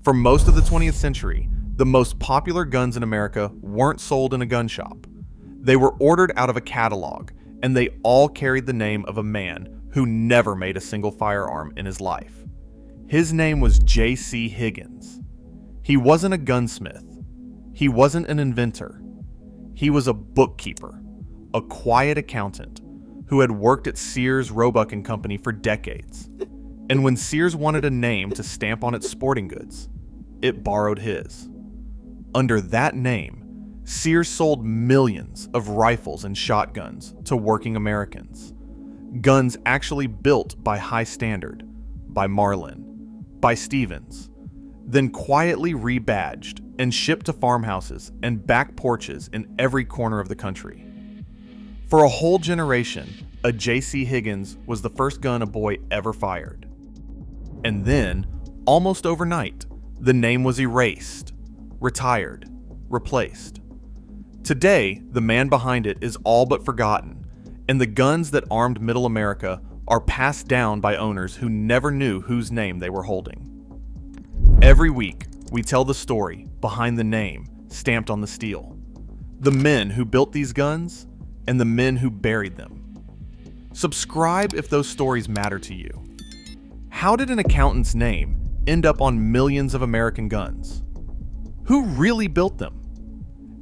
For most of the 20th century, the most popular guns in America weren't sold in a gun shop. They were ordered out of a catalog, and they all carried the name of a man who never made a single firearm in his life. His name was JC Higgins. He wasn't a gunsmith. He wasn't an inventor. He was a bookkeeper, a quiet accountant who had worked at Sears, Roebuck and Company for decades. And when Sears wanted a name to stamp on its sporting goods, it borrowed his. Under that name, Sears sold millions of rifles and shotguns to working Americans. Guns actually built by High Standard, by Marlin, by Stevens, then quietly rebadged and shipped to farmhouses and back porches in every corner of the country. For a whole generation, a JC Higgins was the first gun a boy ever fired. And then, almost overnight, the name was erased, retired, replaced. Today, the man behind it is all but forgotten, and the guns that armed Middle America are passed down by owners who never knew whose name they were holding. Every week, we tell the story behind the name stamped on the steel. The men who built these guns and the men who buried them. Subscribe if those stories matter to you. How did an accountant's name end up on millions of American guns? Who really built them?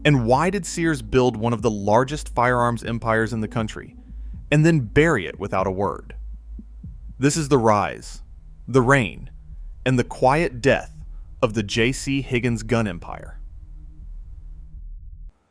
And why did Sears build one of the largest firearms empires in the country and then bury it without a word? This is the rise, the reign, and the quiet death of the JC Higgins gun empire.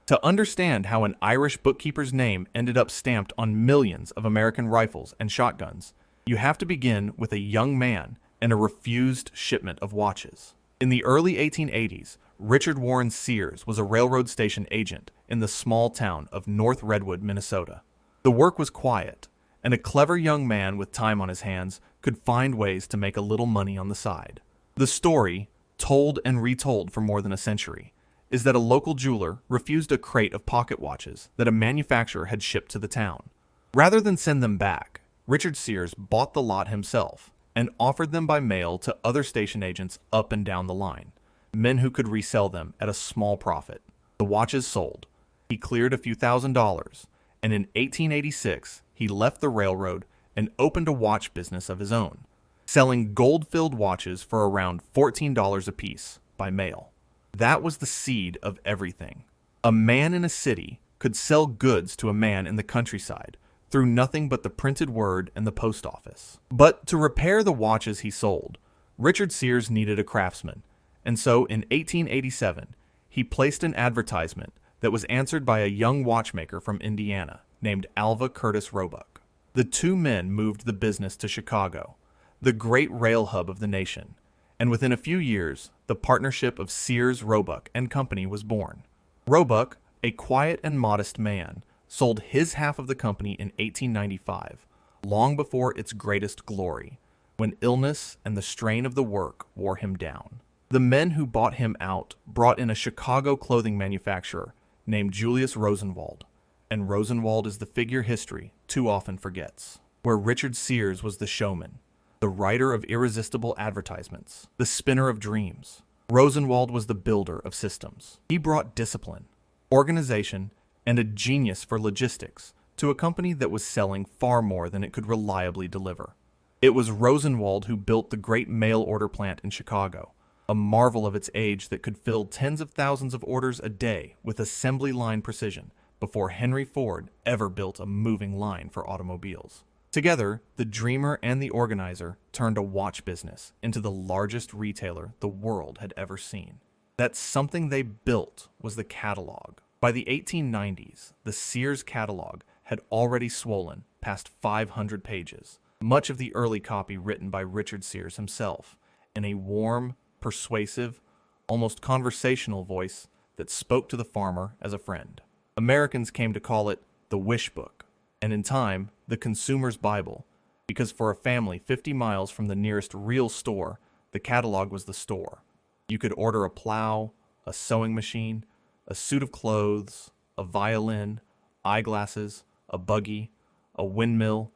To understand how an Irish bookkeeper's name ended up stamped on millions of American rifles and shotguns, you have to begin with a young man and a refused shipment of watches. In the early 1880s, Richard Warren Sears was a railroad station agent in the small town of North Redwood, Minnesota. The work was quiet, and a clever young man with time on his hands could find ways to make a little money on the side. The story, told and retold for more than a century, is that a local jeweler refused a crate of pocket watches that a manufacturer had shipped to the town. Rather than send them back, Richard Sears bought the lot himself and offered them by mail to other station agents up and down the line, men who could resell them at a small profit. The watches sold. He cleared a few $1,000s, and in 1886, he left the railroad and opened a watch business of his own, selling gold-filled watches for around $14 apiece by mail. That was the seed of everything. A man in a city could sell goods to a man in the countryside through nothing but the printed word and the post office. But to repair the watches he sold, Richard Sears needed a craftsman, and so in 1887, he placed an advertisement that was answered by a young watchmaker from Indiana named Alva Curtis Roebuck. The two men moved the business to Chicago, the great rail hub of the nation, and within a few years, the partnership of Sears, Roebuck and Company was born. Roebuck, a quiet and modest man, sold his half of the company in 1895, long before its greatest glory, when illness and the strain of the work wore him down. The men who bought him out brought in a Chicago clothing manufacturer named Julius Rosenwald, and Rosenwald is the figure history too often forgets, where Richard Sears was the showman, the writer of irresistible advertisements, the spinner of dreams. Rosenwald was the builder of systems. He brought discipline, organization, and a genius for logistics to a company that was selling far more than it could reliably deliver. It was Rosenwald who built the great mail order plant in Chicago, a marvel of its age that could fill tens of thousands of orders a day with assembly line precision before Henry Ford ever built a moving line for automobiles. Together, the dreamer and the organizer turned a watch business into the largest retailer the world had ever seen. That something they built was the catalog. By the 1890s, the Sears catalog had already swollen past 500 pages, much of the early copy written by Richard Sears himself, in a warm, persuasive, almost conversational voice that spoke to the farmer as a friend. Americans came to call it the Wish Book, and in time, the Consumer's Bible, because for a family 50 miles from the nearest real store, the catalog was the store. You could order a plow, a sewing machine, a suit of clothes, a violin, eyeglasses, a buggy, a windmill,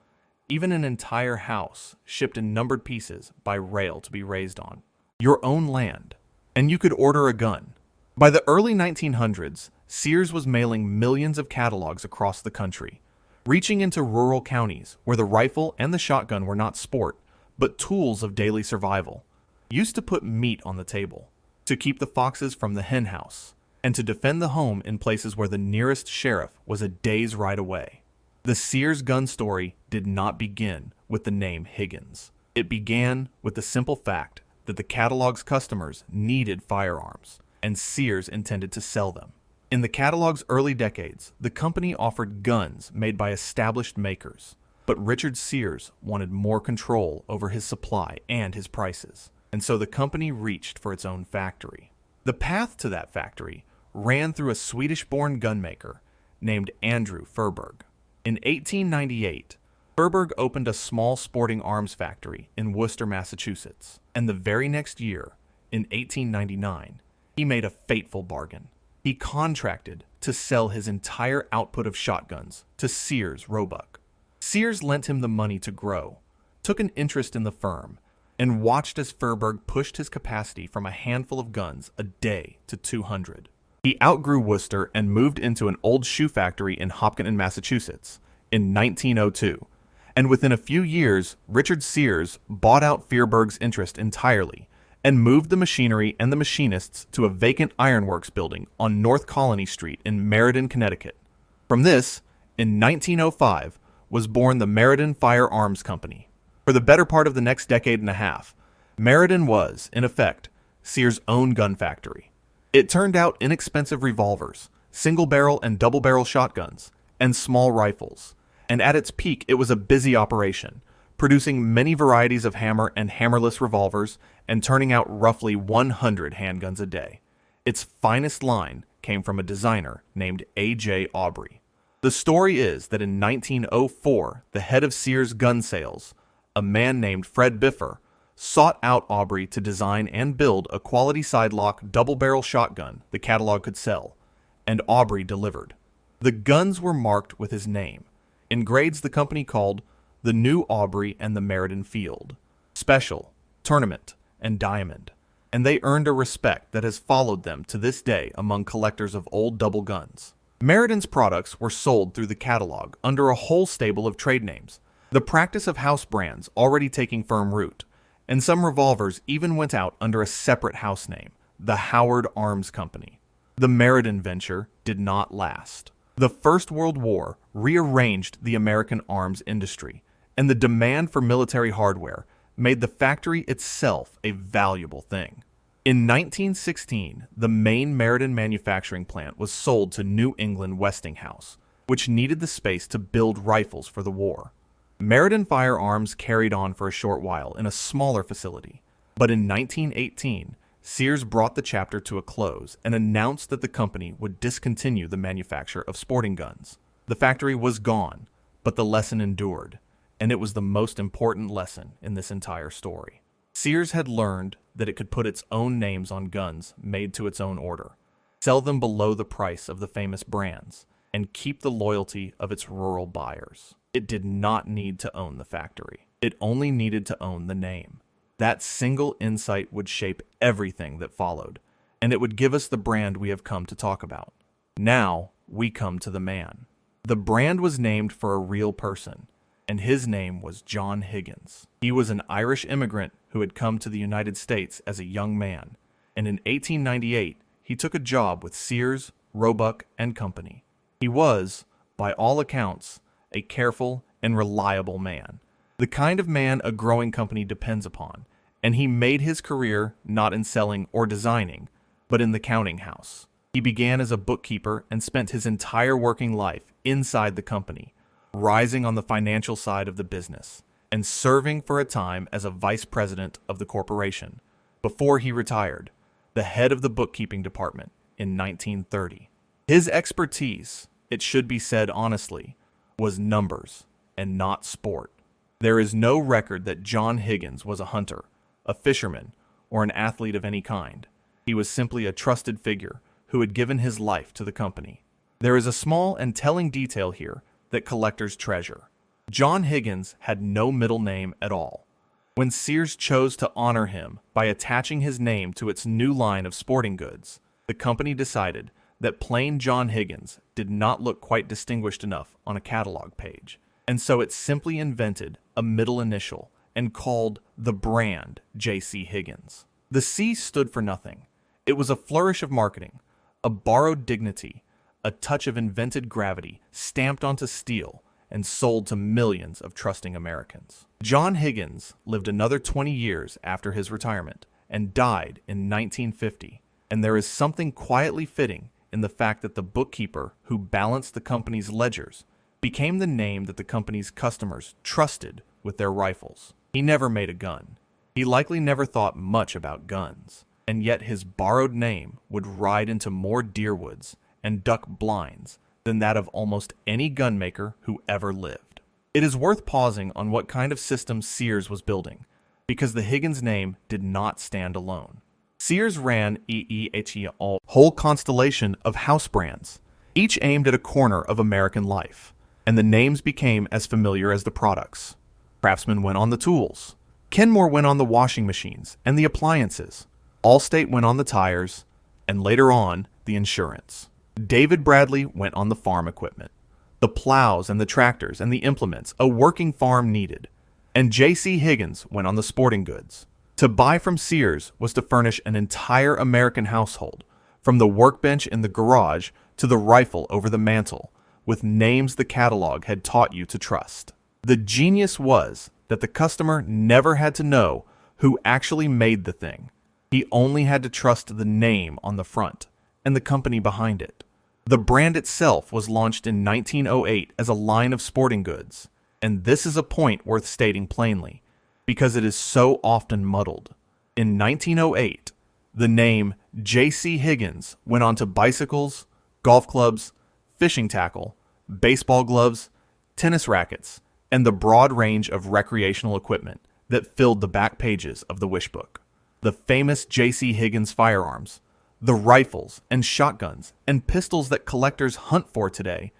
even an entire house shipped in numbered pieces by rail to be raised on. Your own land, and you could order a gun. By the early 1900s, Sears was mailing millions of catalogs across the country, reaching into rural counties where the rifle and the shotgun were not sport, but tools of daily survival. Used to put meat on the table, to keep the foxes from the hen house, and to defend the home in places where the nearest sheriff was a day's ride away. The Sears gun story did not begin with the name Higgins. It began with the simple fact that the catalog's customers needed firearms, and Sears intended to sell them. In the catalog's early decades, the company offered guns made by established makers, but Richard Sears wanted more control over his supply and his prices, and so the company reached for its own factory. The path to that factory ran through a Swedish-born gunmaker named Andrew Furberg. In 1898, Furberg opened a small sporting arms factory in Worcester, Massachusetts, and the very next year, in 1899, he made a fateful bargain. He contracted to sell his entire output of shotguns to Sears Roebuck. Sears lent him the money to grow, took an interest in the firm, and watched as Furberg pushed his capacity from a handful of guns a day to 200. He outgrew Worcester and moved into an old shoe factory in Hopkinton, Massachusetts, in 1902. And within a few years, Richard Sears bought out Furberg's interest entirely and moved the machinery and the machinists to a vacant ironworks building on North Colony Street in Meriden, Connecticut. From this, in 1905, was born the Meriden Firearms Company. For the better part of the next decade and a half, Meriden was, in effect, Sears' own gun factory. It turned out inexpensive revolvers, single-barrel and double-barrel shotguns, and small rifles. And at its peak, it was a busy operation, producing many varieties of hammer and hammerless revolvers and turning out roughly 100 handguns a day. Its finest line came from a designer named A.J. Aubrey. The story is that in 1904, the head of Sears gun sales, a man named Fred Biffer, sought out Aubrey to design and build a quality side-lock double-barrel shotgun the catalog could sell, and Aubrey delivered. The guns were marked with his name, in grades the company called the New Aubrey and the Meriden Field, Special, Tournament, and Diamond, and they earned a respect that has followed them to this day among collectors of old double guns. Meriden's products were sold through the catalog under a whole stable of trade names, the practice of house brands already taking firm root, and some revolvers even went out under a separate house name, the Howard Arms Company. The Meriden venture did not last. The First World War rearranged the American arms industry, and the demand for military hardware made the factory itself a valuable thing. In 1916, the main Meriden manufacturing plant was sold to New England Westinghouse, which needed the space to build rifles for the war. Meriden Firearms carried on for a short while in a smaller facility, but in 1918, Sears brought the chapter to a close and announced that the company would discontinue the manufacture of sporting guns. The factory was gone, but the lesson endured, and it was the most important lesson in this entire story. Sears had learned that it could put its own names on guns made to its own order, sell them below the price of the famous brands, and keep the loyalty of its rural buyers. It did not need to own the factory. It only needed to own the name. That single insight would shape everything that followed, and it would give us the brand we have come to talk about. Now, we come to the man. The brand was named for a real person, and his name was John Higgins. He was an Irish immigrant who had come to the United States as a young man, and in 1898, he took a job with Sears, Roebuck, and Company. He was, by all accounts, a careful and reliable man, the kind of man a growing company depends upon, and he made his career not in selling or designing, but in the counting house. He began as a bookkeeper and spent his entire working life inside the company, rising on the financial side of the business, and serving for a time as a vice president of the corporation, before he retired, the head of the bookkeeping department in 1930. His expertise, it should be said honestly, was numbers and not sport. There is no record that John Higgins was a hunter, a fisherman, or an athlete of any kind. He was simply a trusted figure who had given his life to the company. There is a small and telling detail here that collectors treasure. John Higgins had no middle name at all. When Sears chose to honor him by attaching his name to its new line of sporting goods, the company decided that plain John Higgins did not look quite distinguished enough on a catalog page, and so it simply invented a middle initial and called the brand JC Higgins. The C stood for nothing. It was a flourish of marketing, a borrowed dignity, a touch of invented gravity stamped onto steel and sold to millions of trusting Americans. John Higgins lived another 20 years after his retirement and died in 1950, and there is something quietly fitting in the fact that the bookkeeper who balanced the company's ledgers became the name that the company's customers trusted with their rifles. He never made a gun. He likely never thought much about guns, and yet his borrowed name would ride into more deer woods and duck blinds than that of almost any gunmaker who ever lived. It is worth pausing on what kind of system Sears was building, because the Higgins name did not stand alone. Sears ran a whole constellation of house brands, each aimed at a corner of American life, and the names became as familiar as the products. Craftsman went on the tools. Kenmore went on the washing machines and the appliances. Allstate went on the tires, and later on, the insurance. David Bradley went on the farm equipment, the plows and the tractors and the implements a working farm needed. And JC Higgins went on the sporting goods. To buy from Sears was to furnish an entire American household, from the workbench in the garage to the rifle over the mantle, with names the catalog had taught you to trust. The genius was that the customer never had to know who actually made the thing. He only had to trust the name on the front and the company behind it. The brand itself was launched in 1908 as a line of sporting goods, and this is a point worth stating plainly, because it is so often muddled. In 1908, the name JC Higgins went on to bicycles, golf clubs, fishing tackle, baseball gloves, tennis rackets, and the broad range of recreational equipment that filled the back pages of the wish book. The famous JC Higgins firearms, the rifles and shotguns and pistols that collectors hunt for today,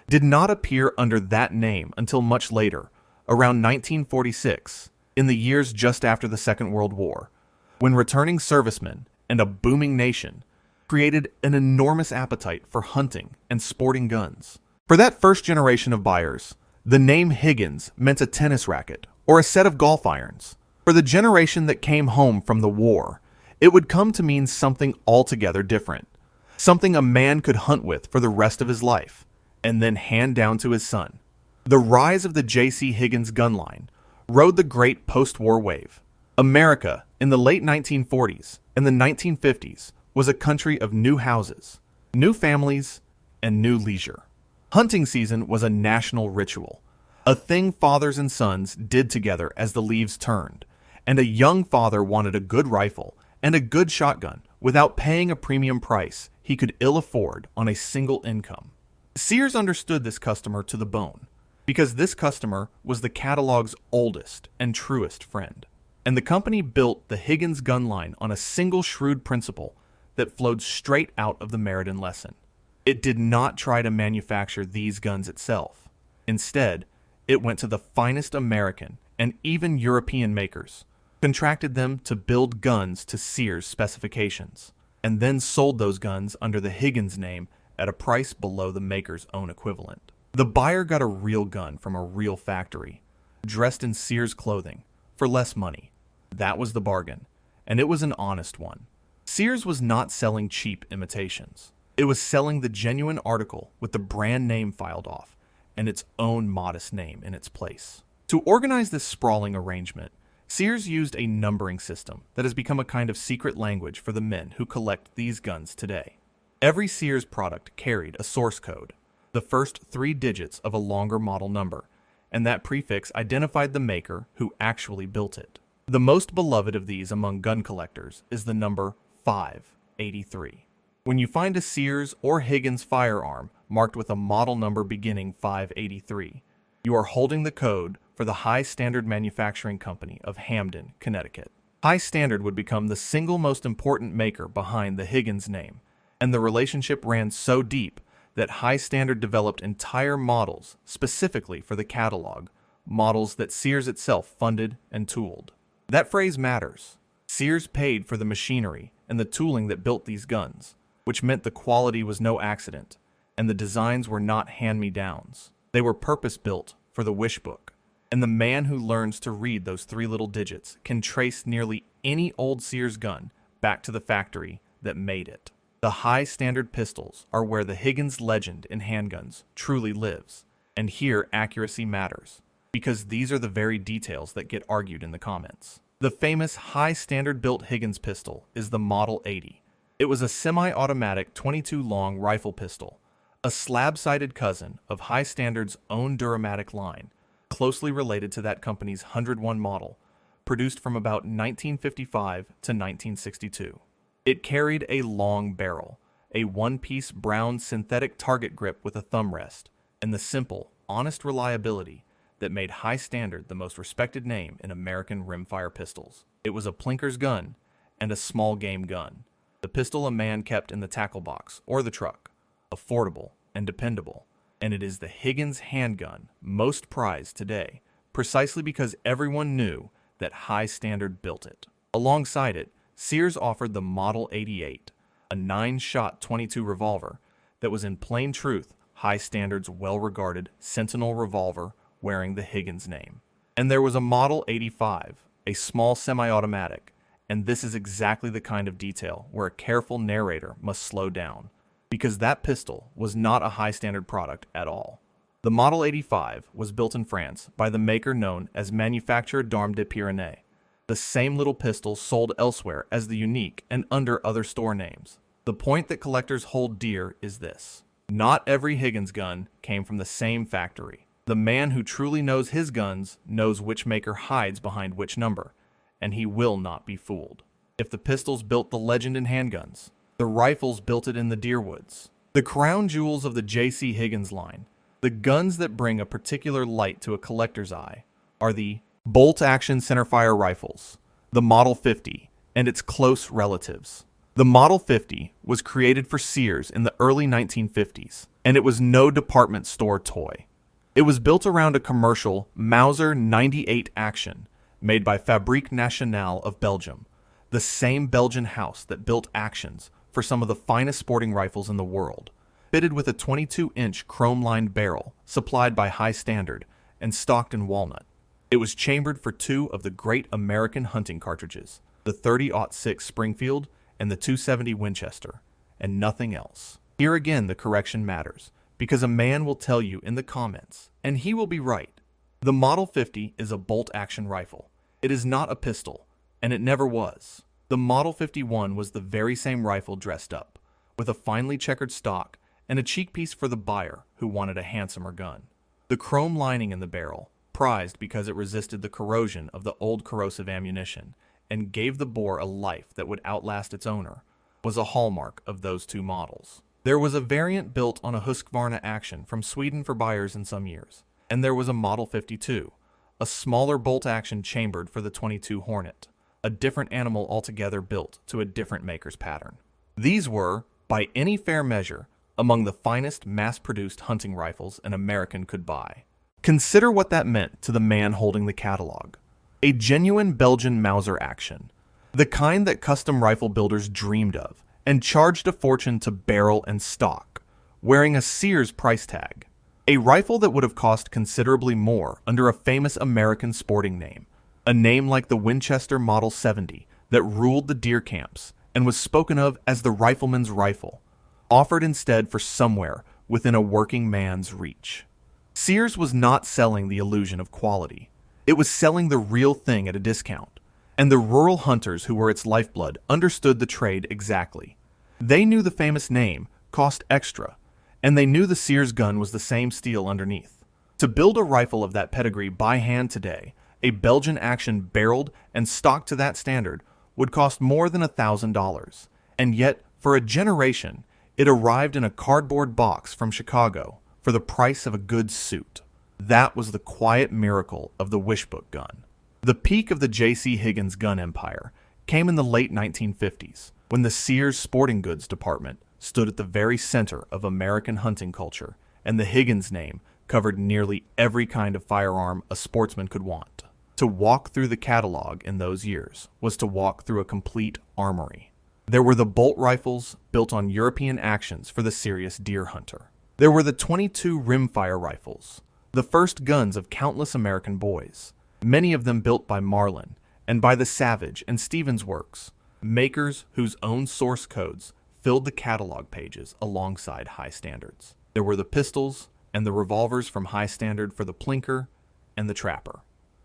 did not appear under that name until much later, around 1946, in the years just after the Second World War, when returning servicemen and a booming nation created an enormous appetite for hunting and sporting guns. For that first generation of buyers, the name Higgins meant a tennis racket or a set of golf irons. For the generation that came home from the war, it would come to mean something altogether different, something a man could hunt with for the rest of his life, and then hand down to his son. The rise of the JC Higgins gun line rode the great post-war wave. America, in the late 1940s and the 1950s, was a country of new houses, new families, and new leisure. Hunting season was a national ritual, a thing fathers and sons did together as the leaves turned, and a young father wanted a good rifle and a good shotgun without paying a premium price he could ill afford on a single income. Sears understood this customer to the bone, because this customer was the catalog's oldest and truest friend. And the company built the Higgins gun line on a single shrewd principle that flowed straight out of the Meriden lesson. It did not try to manufacture these guns itself. Instead, it went to the finest American and even European makers, contracted them to build guns to Sears specifications, and then sold those guns under the Higgins name at a price below the maker's own equivalent. The buyer got a real gun from a real factory, dressed in Sears clothing, for less money. That was the bargain, and it was an honest one. Sears was not selling cheap imitations. It was selling the genuine article with the brand name filed off and its own modest name in its place. To organize this sprawling arrangement, Sears used a numbering system that has become a kind of secret language for the men who collect these guns today. Every Sears product carried a source code, the first 3 digits of a longer model number, and that prefix identified the maker who actually built it. The most beloved of these among gun collectors is the number 583. When you find a Sears or Higgins firearm marked with a model number beginning 583, you are holding the code for the High Standard Manufacturing Company of Hamden, Connecticut. High Standard would become the single most important maker behind the Higgins name, and the relationship ran so deep that High Standard developed entire models specifically for the catalog, models that Sears itself funded and tooled. That phrase matters. Sears paid for the machinery and the tooling that built these guns, which meant the quality was no accident, and the designs were not hand-me-downs. They were purpose-built for the wish book. And the man who learns to read those three little digits can trace nearly any old Sears gun back to the factory that made it. The high-standard pistols are where the Higgins legend in handguns truly lives. And here accuracy matters, because these are the very details that get argued in the comments. The famous high-standard built Higgins pistol is the Model 80. It was a semi-automatic 22-long rifle pistol, a slab-sided cousin of High Standard's own Duramatic line, closely related to that company's 101 model, produced from about 1955 to 1962. It carried a long barrel, a one-piece brown synthetic target grip with a thumb rest, and the simple, honest reliability that made High Standard the most respected name in American rimfire pistols. It was a plinker's gun and a small game gun. The pistol a man kept in the tackle box or the truck, affordable and dependable. And it is the Higgins handgun most prized today, precisely because everyone knew that High Standard built it. Alongside it, Sears offered the Model 88, a 9-shot .22 revolver that was in plain truth High Standard's well-regarded Sentinel revolver wearing the Higgins name. And there was a Model 85, a small semi-automatic, and this is exactly the kind of detail where a careful narrator must slow down, because that pistol was not a High Standard product at all. The Model 85 was built in France by the maker known as Manufacture d'Armes de Pyrénées, the same little pistol sold elsewhere as the unique and under other store names. The point that collectors hold dear is this: not every Higgins gun came from the same factory. The man who truly knows his guns knows which maker hides behind which number, and he will not be fooled. If the pistols built the legend in handguns, the rifles built it in the Deerwoods. The crown jewels of the JC Higgins line, the guns that bring a particular light to a collector's eye, are the bolt-action centerfire rifles, the Model 50, and its close relatives. The Model 50 was created for Sears in the early 1950s, and it was no department store toy. It was built around a commercial Mauser 98 action made by Fabrique Nationale of Belgium, the same Belgian house that built actions for some of the finest sporting rifles in the world, fitted with a 22-inch chrome-lined barrel supplied by High Standard and stocked in walnut. It was chambered for two of the great American hunting cartridges, the 30-06 Springfield and the 270 Winchester, and nothing else. Here again the correction matters, because a man will tell you in the comments, and he will be right. The Model 50 is a bolt-action rifle. It is not a pistol, and it never was. The Model 51 was the very same rifle dressed up, with a finely checkered stock and a cheek piece for the buyer who wanted a handsomer gun. The chrome lining in the barrel, prized because it resisted the corrosion of the old corrosive ammunition and gave the bore a life that would outlast its owner, was a hallmark of those two models. There was a variant built on a Husqvarna action from Sweden for buyers in some years, and there was a Model 52, a smaller bolt-action chambered for the 22 Hornet, a different animal altogether built to a different maker's pattern. These were, by any fair measure, among the finest mass-produced hunting rifles an American could buy. Consider what that meant to the man holding the catalog. A genuine Belgian Mauser action, the kind that custom rifle builders dreamed of and charged a fortune to barrel and stock, wearing a Sears price tag. A rifle that would have cost considerably more under a famous American sporting name, a name like the Winchester Model 70 that ruled the deer camps and was spoken of as the rifleman's rifle, offered instead for somewhere within a working man's reach. Sears was not selling the illusion of quality. It was selling the real thing at a discount, and the rural hunters who were its lifeblood understood the trade exactly. They knew the famous name cost extra, and they knew the Sears gun was the same steel underneath. To build a rifle of that pedigree by hand today, a Belgian action barreled and stocked to that standard would cost more than $1,000, and yet, for a generation, it arrived in a cardboard box from Chicago for the price of a good suit. That was the quiet miracle of the Wishbook gun. The peak of the JC Higgins gun empire came in the late 1950s, when the Sears sporting goods department stood at the very center of American hunting culture, and the Higgins name covered nearly every kind of firearm a sportsman could want. To walk through the catalog in those years was to walk through a complete armory. There were the bolt rifles built on European actions for the serious deer hunter. There were the 22 rimfire rifles, the first guns of countless American boys, many of them built by Marlin and by the Savage and Stevens Works, makers whose own source codes filled the catalog pages alongside high standards. There were the pistols and the revolvers from high standard for the plinker and the trapper.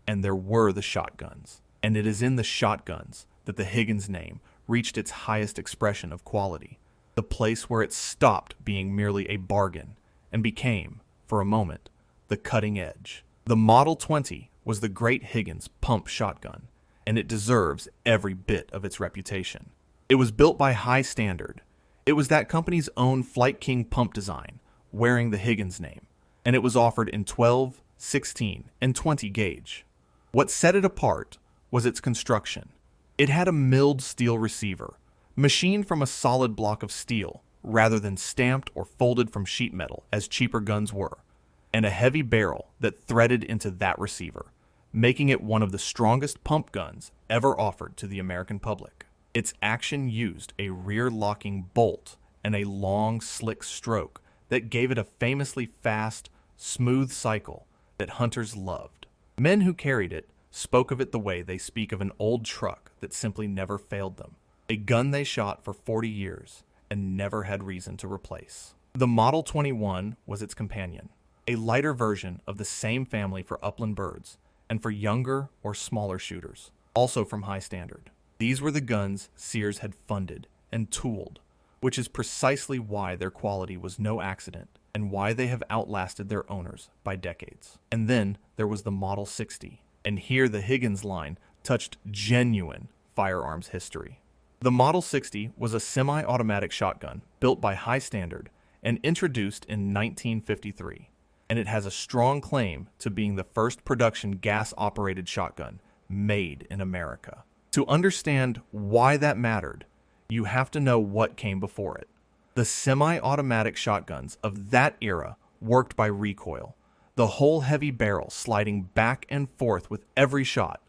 And there were the shotguns. And it is in the shotguns that the Higgins name reached its highest expression of quality, the place where it stopped being merely a bargain and became, for a moment, the cutting edge. The Model 20 was the great Higgins pump shotgun, and it deserves every bit of its reputation. It was built by High Standard. It was that company's own Flight King pump design, wearing the Higgins name, and it was offered in 12, 16, and 20 gauge. What set it apart was its construction. It had a milled steel receiver, machined from a solid block of steel, rather than stamped or folded from sheet metal as cheaper guns were, and a heavy barrel that threaded into that receiver, making it one of the strongest pump guns ever offered to the American public. Its action used a rear-locking bolt and a long, slick stroke that gave it a famously fast, smooth cycle that hunters loved. Men who carried it spoke of it the way they speak of an old truck that simply never failed them, a gun they shot for 40 years and never had reason to replace. The Model 21 was its companion, a lighter version of the same family for upland birds and for younger or smaller shooters, also from High Standard. These were the guns Sears had funded and tooled, which is precisely why their quality was no accident and why they have outlasted their owners by decades. And then there was the Model 60, and here the Higgins line touched genuine firearms history. The Model 60 was a semi-automatic shotgun built by High Standard and introduced in 1953, and it has a strong claim to being the first production gas-operated shotgun made in America. To understand why that mattered, you have to know what came before it. The semi-automatic shotguns of that era worked by recoil, the whole heavy barrel sliding back and forth with every shot,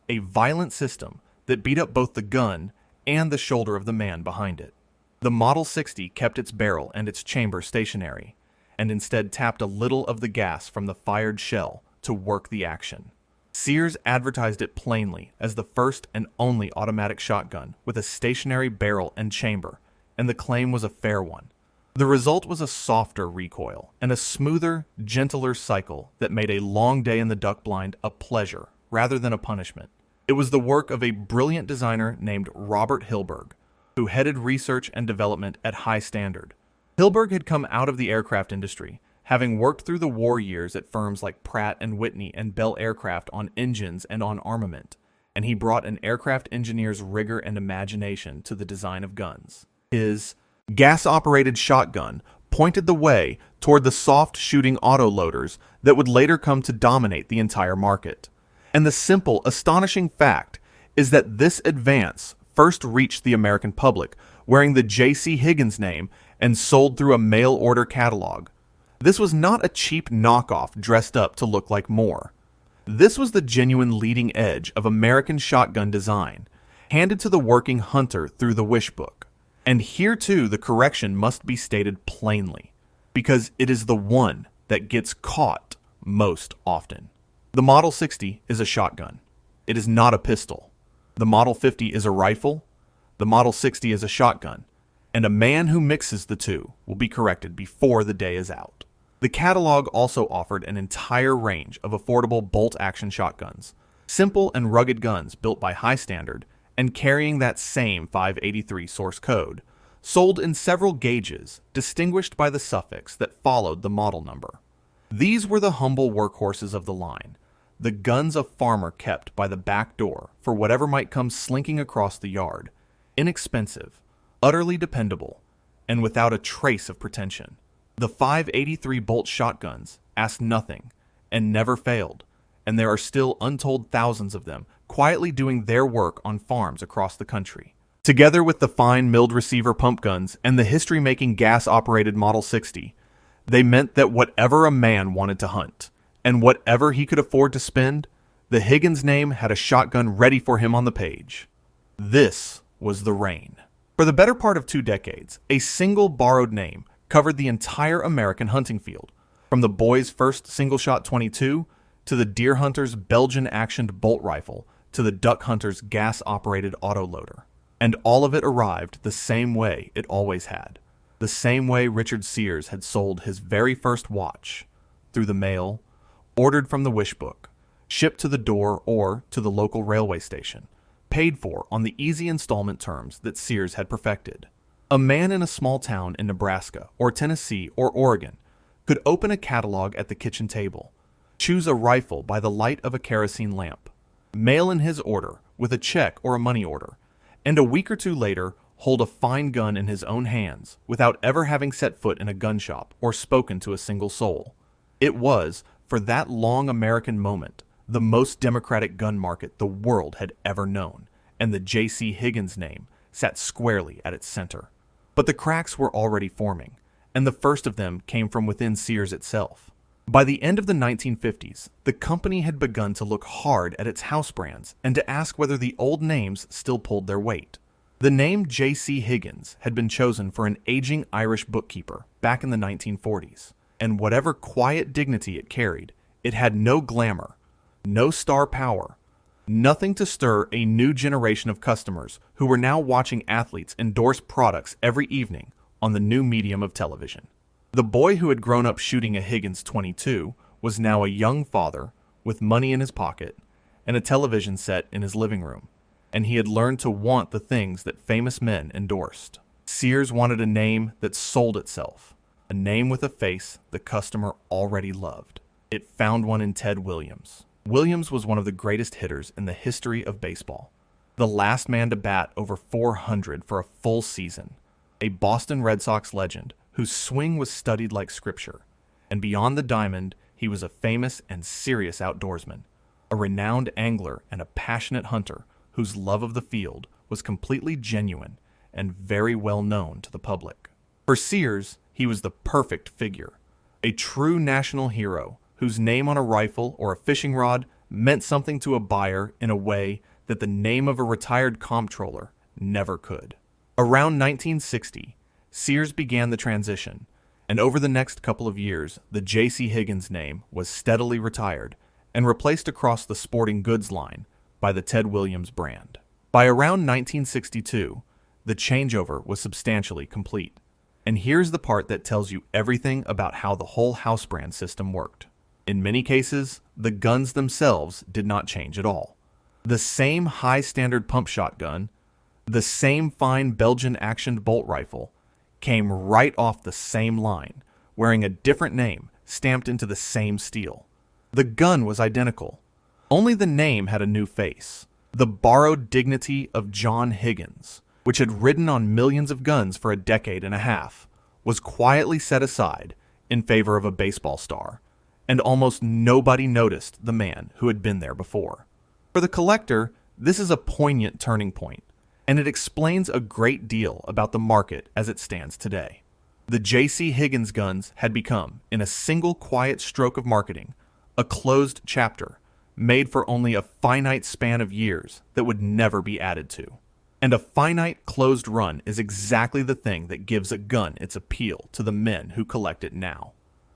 a violent system that beat up both the gun and the shoulder of the man behind it. The Model 60 kept its barrel and its chamber stationary, and instead tapped a little of the gas from the fired shell to work the action. Sears advertised it plainly as the first and only automatic shotgun with a stationary barrel and chamber, and the claim was a fair one. The result was a softer recoil and a smoother, gentler cycle that made a long day in the duck blind a pleasure rather than a punishment. It was the work of a brilliant designer named Robert Hilberg, who headed research and development at High Standard. Hilberg had come out of the aircraft industry, having worked through the war years at firms like Pratt & Whitney and Bell Aircraft on engines and on armament, and he brought an aircraft engineer's rigor and imagination to the design of guns. His gas-operated shotgun pointed the way toward the soft-shooting autoloaders that would later come to dominate the entire market. And the simple, astonishing fact is that this advance first reached the American public wearing the JC Higgins name and sold through a mail-order catalog. This was not a cheap knockoff dressed up to look like more. This was the genuine leading edge of American shotgun design, handed to the working hunter through the wish book. And here too the correction must be stated plainly, because it is the one that gets caught most often. The Model 60 is a shotgun. It is not a pistol. The Model 50 is a rifle. The Model 60 is a shotgun. And a man who mixes the two will be corrected before the day is out. The catalog also offered an entire range of affordable bolt-action shotguns, simple and rugged guns built by High Standard and carrying that same 583 source code, sold in several gauges, distinguished by the suffix that followed the model number. These were the humble workhorses of the line, the guns a farmer kept by the back door for whatever might come slinking across the yard, inexpensive, utterly dependable, and without a trace of pretension. The 583 bolt shotguns asked nothing and never failed, and there are still untold thousands of them quietly doing their work on farms across the country. Together with the fine milled receiver pump guns and the history-making gas-operated Model 60, they meant that whatever a man wanted to hunt, and whatever he could afford to spend, The Higgins name had a shotgun ready for him on the page. This was the reign. For the better part of 2 decades, a single borrowed name covered the entire American hunting field, from the boy's first single-shot .22 to the deer hunter's Belgian-actioned bolt rifle to the duck hunter's gas-operated autoloader. And all of it arrived the same way it always had. The same way Richard Sears had sold his very first watch, through the mail, ordered from the wish book, shipped to the door or to the local railway station, paid for on the easy installment terms that Sears had perfected. A man in a small town in Nebraska or Tennessee or Oregon could open a catalog at the kitchen table, choose a rifle by the light of a kerosene lamp, mail in his order with a check or a money order, and a week or two later hold a fine gun in his own hands without ever having set foot in a gun shop or spoken to a single soul. It was, for that long American moment, the most democratic gun market the world had ever known, and the JC Higgins name sat squarely at its center. But the cracks were already forming, and the first of them came from within Sears itself. By the end of the 1950s, the company had begun to look hard at its house brands and to ask whether the old names still pulled their weight. The name JC Higgins had been chosen for an aging Irish bookkeeper back in the 1940s, and whatever quiet dignity it carried, it had no glamour, no star power, nothing to stir a new generation of customers who were now watching athletes endorse products every evening on the new medium of television. The boy who had grown up shooting a Higgins .22 was now a young father with money in his pocket and a television set in his living room, and he had learned to want the things that famous men endorsed. Sears wanted a name that sold itself, a name with a face the customer already loved. It found one in Ted Williams. Williams was one of the greatest hitters in the history of baseball, the last man to bat over 400 for a full season, a Boston Red Sox legend whose swing was studied like scripture, and beyond the diamond, he was a famous and serious outdoorsman, a renowned angler and a passionate hunter whose love of the field was completely genuine and very well known to the public. For Sears, he was the perfect figure, a true national hero whose name on a rifle or a fishing rod meant something to a buyer in a way that the name of a retired comptroller never could. Around 1960, Sears began the transition, and over the next couple of years, the JC Higgins name was steadily retired and replaced across the sporting goods line by the Ted Williams brand. By around 1962, the changeover was substantially complete. And here's the part that tells you everything about how the whole house brand system worked. In many cases, the guns themselves did not change at all. The same high-standard pump shotgun, the same fine Belgian-actioned bolt rifle, came right off the same line, wearing a different name stamped into the same steel. The gun was identical. Only the name had a new face. The borrowed dignity of John Higgins, which had ridden on millions of guns for a decade and a half, was quietly set aside in favor of a baseball star, and almost nobody noticed the man who had been there before. For the collector, this is a poignant turning point, and it explains a great deal about the market as it stands today. The JC Higgins guns had become, in a single quiet stroke of marketing, a closed chapter made for only a finite span of years that would never be added to. And a finite closed run is exactly the thing that gives a gun its appeal to the men who collect it now.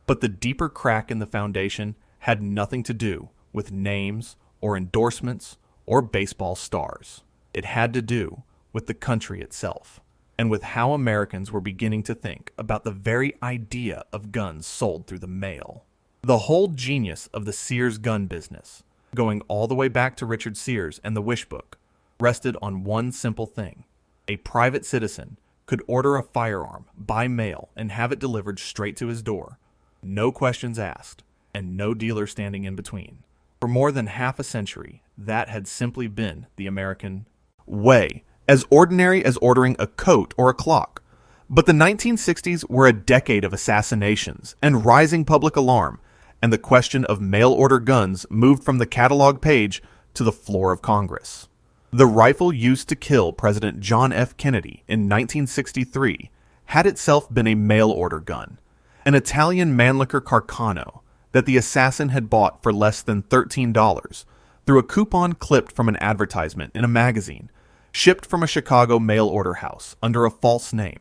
But the deeper crack in the foundation had nothing to do with names or endorsements or baseball stars. It had to do with the country itself, and with how Americans were beginning to think about the very idea of guns sold through the mail. The whole genius of the Sears gun business, going all the way back to Richard Sears and the Wish Book, rested on one simple thing. A private citizen could order a firearm by mail and have it delivered straight to his door, no questions asked, and no dealer standing in between. For more than half a century, that had simply been the American way, as ordinary as ordering a coat or a clock. But the 1960s were a decade of assassinations and rising public alarm, and the question of mail-order guns moved from the catalog page to the floor of Congress. The rifle used to kill President John F. Kennedy in 1963 had itself been a mail-order gun, an Italian Mannlicher Carcano that the assassin had bought for less than $13 through a coupon clipped from an advertisement in a magazine, shipped from a Chicago mail order house under a false name.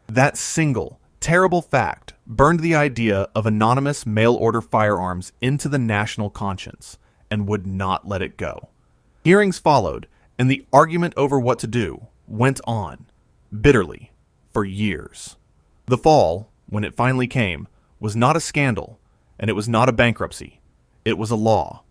That single, terrible fact burned the idea of anonymous mail-order firearms into the national conscience and would not let it go. Hearings followed, and the argument over what to do went on, bitterly, for years. The fall, when it finally came, was not a scandal, and it was not a bankruptcy. It was a law.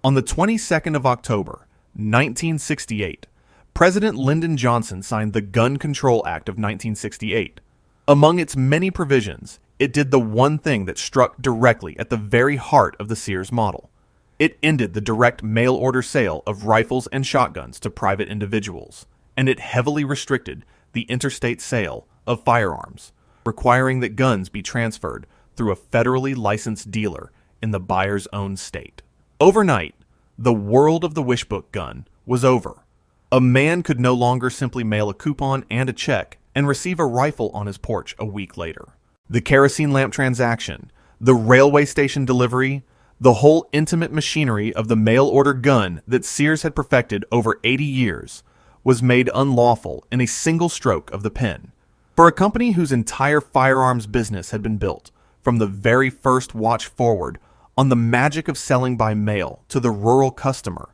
On the 22nd of October, 1968, President Lyndon Johnson signed the Gun Control Act of 1968. Among its many provisions, it did the one thing that struck directly at the very heart of the Sears model. It ended the direct mail-order sale of rifles and shotguns to private individuals, and it heavily restricted the interstate sale of firearms, requiring that guns be transferred through a federally licensed dealer in the buyer's own state. Overnight, the world of the wishbook gun was over. A man could no longer simply mail a coupon and a check and receive a rifle on his porch a week later. The kerosene lamp transaction, the railway station delivery, the whole intimate machinery of the mail-order gun that Sears had perfected over 80 years was made unlawful in a single stroke of the pen. For a company whose entire firearms business had been built, from the very first watch forward, on the magic of selling by mail to the rural customer,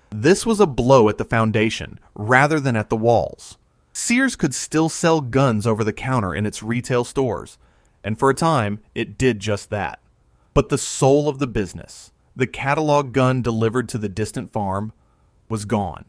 this was a blow at the foundation rather than at the walls. Sears could still sell guns over the counter in its retail stores, and for a time, it did just that. But the soul of the business, the catalog gun delivered to the distant farm, was gone,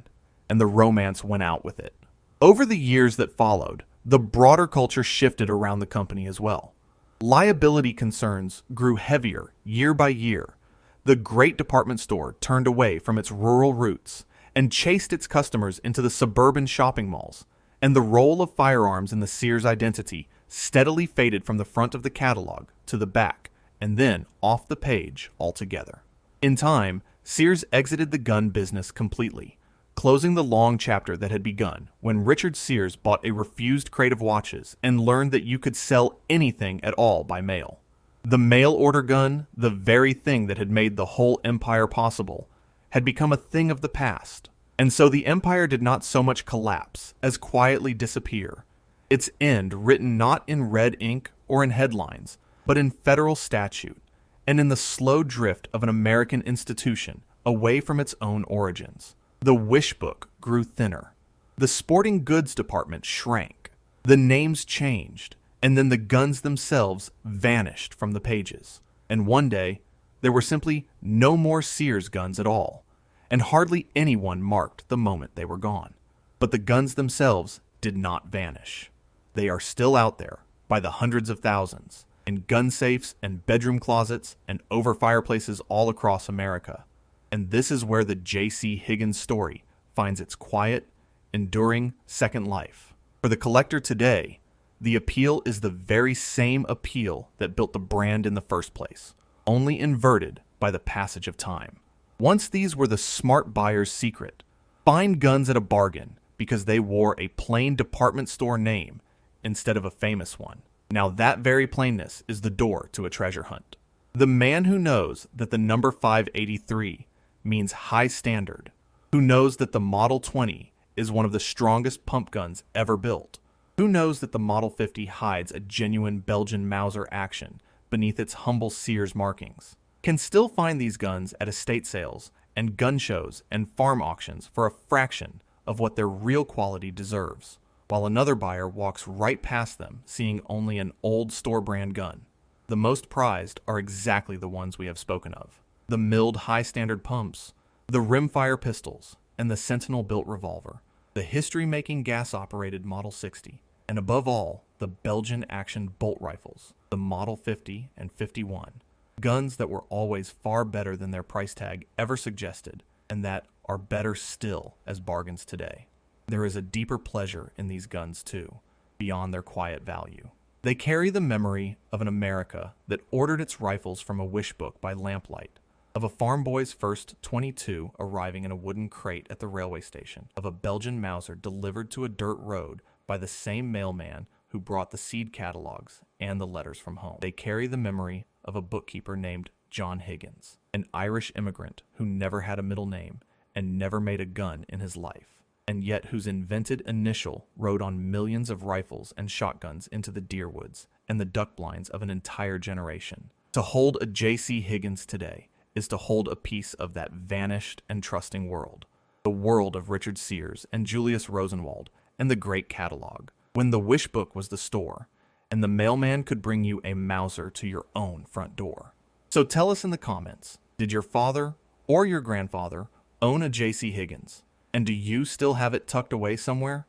and the romance went out with it. Over the years that followed, the broader culture shifted around the company as well. Liability concerns grew heavier year by year. The great department store turned away from its rural roots and chased its customers into the suburban shopping malls, and the role of firearms in the Sears identity steadily faded from the front of the catalog to the back, and then off the page altogether. In time, Sears exited the gun business completely, closing the long chapter that had begun when Richard Sears bought a refused crate of watches and learned that you could sell anything at all by mail. The mail-order gun, the very thing that had made the whole empire possible, had become a thing of the past. And so the empire did not so much collapse as quietly disappear, its end written not in red ink or in headlines, but in federal statute, and in the slow drift of an American institution away from its own origins. The wish book grew thinner. The sporting goods department shrank. The names changed, and then the guns themselves vanished from the pages. And one day, there were simply no more Sears guns at all, and hardly anyone marked the moment they were gone. But the guns themselves did not vanish. They are still out there, by the hundreds of thousands, in gun safes and bedroom closets and over fireplaces all across America. And this is where the JC Higgins story finds its quiet, enduring second life. For the collector today, the appeal is the very same appeal that built the brand in the first place, only inverted by the passage of time. Once these were the smart buyer's secret. Find guns at a bargain because they wore a plain department store name instead of a famous one. Now that very plainness is the door to a treasure hunt. The man who knows that the number 583 means high standard, who knows that the Model 20 is one of the strongest pump guns ever built, who knows that the Model 50 hides a genuine Belgian Mauser action beneath its humble Sears markings, can still find these guns at estate sales and gun shows and farm auctions for a fraction of what their real quality deserves, while another buyer walks right past them seeing only an old store brand gun. The most prized are exactly the ones we have spoken of: the milled high standard pumps, the rimfire pistols, and the Sentinel-built revolver, the history-making gas-operated Model 60, and above all, the Belgian action bolt rifles, the Model 50 and 51, guns that were always far better than their price tag ever suggested, and that are better still as bargains today. There is a deeper pleasure in these guns too, beyond their quiet value. They carry the memory of an America that ordered its rifles from a wish book by lamplight, of a farm boy's first .22 arriving in a wooden crate at the railway station, of a Belgian Mauser delivered to a dirt road by the same mailman who brought the seed catalogs and the letters from home. They carry the memory of a bookkeeper named John Higgins, an Irish immigrant who never had a middle name and never made a gun in his life, and yet whose invented initial rode on millions of rifles and shotguns into the deer woods and the duck blinds of an entire generation. To hold a JC Higgins today is to hold a piece of that vanished and trusting world, the world of Richard Sears and Julius Rosenwald and the great catalog, when the wish book was the store, and the mailman could bring you a Mauser to your own front door. So tell us in the comments, did your father or your grandfather own a JC Higgins? And do you still have it tucked away somewhere?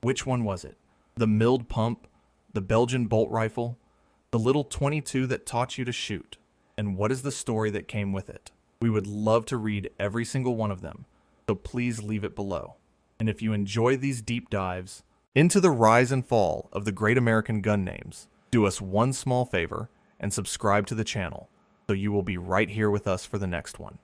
Which one was it? The milled pump, the Belgian bolt rifle, the little .22 that taught you to shoot? And what is the story that came with it? We would love to read every single one of them, so please leave it below. And if you enjoy these deep dives into the rise and fall of the great American gun names, do us one small favor and subscribe to the channel, so you will be right here with us for the next one.